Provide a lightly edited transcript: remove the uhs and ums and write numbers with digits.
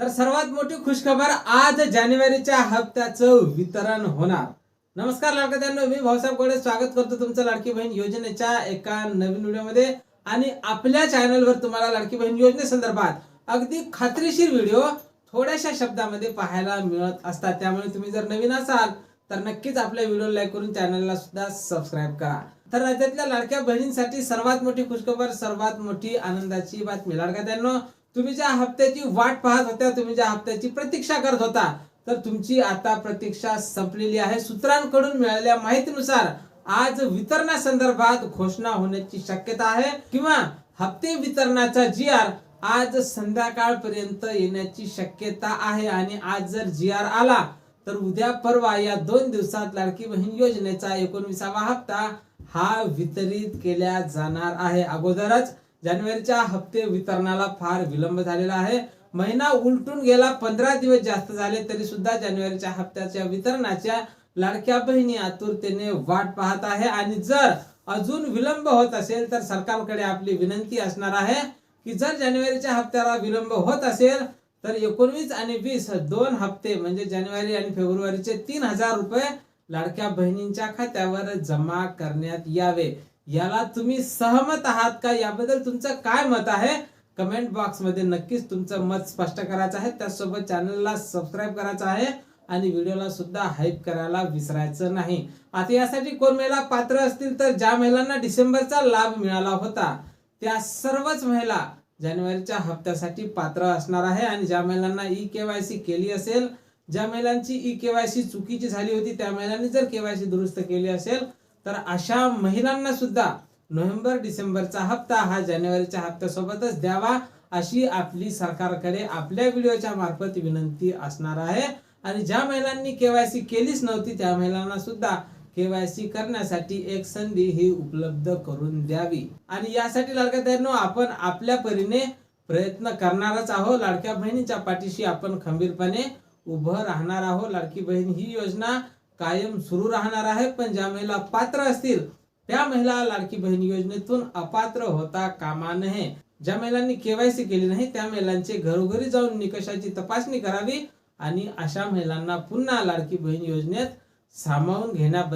तर सर्वात मोठी खुशखबर, आज जानेवारीच्या हप्त्याचं वितरण होणार। नमस्कार लाडक्यांनो, मी भाऊसाहेब गोडे स्वागत करतो तुमचं लाडकी बहीण योजनेच्या एका नवीन व्हिडिओमध्ये। आणि आपल्या चॅनलवर तुम्हाला लाडकी बहीण योजनेसंदर्भात अगदी खात्रीशीर व्हिडिओ थोड्याशा शब्दामध्ये पाहायला मिळत असतात। त्यामुळे तुम्ही जर नवीन असाल तर नक्कीच आपल्या व्हिडिओला लाईक करून चॅनलला सुद्धा सबस्क्राइब करा। तर राज्यातल्या लाडक्या बहिणींसाठी सर्वात मोठी खुशखबर, सर्वात मोठी आनंदाची बातमी। लाडक्यांनो, तुम्ही ज्या हप्त्याची वाट पाहत होत्या, तुम्ही ज्या हप्त्याची प्रतीक्षा करत होता, तर तुमची आता प्रतीक्षा संपलेली आहे। सूत्रांकडून मिळालेल्या माहितीनुसार आज वितरणासंदर्भात घोषणा होण्याची शक्यता आहे किंवा हप्ते वितरणाचा GR आज संध्याकाळपर्यंत येण्याची शक्यता आहे। आणि आज जर GR आला तर उद्या परवा या 2 दिवसात लाडकी बहीण योजनेचा 19वा हप्ता हा वितरित केला जाणार आहे। अगोदरच जानेवारीच्या हप्ते वितरणाला फार विलंब झालेला आहे। महिना उलटून गेला, 15 दिवस जास्त झाले तरी सुद्धा जानेवारीच्या हप्त्याच्या वितरणाच्या लाडक्या बहिणी आतुरतेने वाट पाहत आहे। आणि जर अजून विलंब होत असेल तर सरकारकडे आपली विनंती असणार आहे की जर जानेवारीच्या हप्त्याला विलंब होत असेल तर 19 आणि 20 दोन हप्ते म्हणजे जानेवारी आणि फेब्रुवारीचे 3000 रुपये लाडक्या बहिणींच्या खात्यावर जमा करण्यात यावे। याला तुम्ही सहमत आहात का? याबद्दल तुमचं काय मत आहे? कमेंट बॉक्स मध्ये नक्कीच तुमचं मत स्पष्ट करायचं आहे। त्यासोबत चॅनलला सबस्क्राइब करायचं आहे आणि व्हिडिओला सुद्धा हाईप करायला विसरायचं नाही। आता यासाठी कोण महिला पात्र असतील तर ज्या महिलांना डिसेंबरचा लाभ मिळाला होता त्या सर्वच महिला जानेवारीच्या हप्त्यासाठी पात्र असणार आहे। आणि ज्या महिलांना EKYC केली असेल, ज्या महिलांची EKYC चुकीची झाली होती, त्या महिलांनी जर KYC दुरुस्त केली असेल तर अशा महिलांना सुद्धा नोव्हेंबर डिसेंबरचा हप्ता हा जानेवारीच्या हप्त्यासोबतच द्यावा, अशी आपली सरकारकडे आपल्या व्हिडिओच्या मार्फत विनंती असणार आहे। आणि ज्या महिलांनी KYC केलीच नव्हती त्या महिलांना सुद्धा KYC करण्यासाठी एक संधी ही उपलब्ध करून द्यावी। आणि यासाठी लाडक्यांनो, आपण आपल्या परीने प्रयत्न करणारच आहोत। लाडक्या बहिणीच्या पाठीशी आपण खंबीरपणे उभं राहणार आहोत। लाडकी बहीण ही योजना कायम सुरू राहणार आहे, पण ज्या महिला पात्र असतील त्या महिला लाडकी बहीण योजनेतून अपात्र होता कामा नये। ज्या महिलांनी KYC केली नाही त्या महिलांचे घरोघरी जाऊन निकषाची तपासणी करावी आणि अशा महिलांना पुन्हा लाडकी बहीण योजनेत सामावून घेण्याबद्दल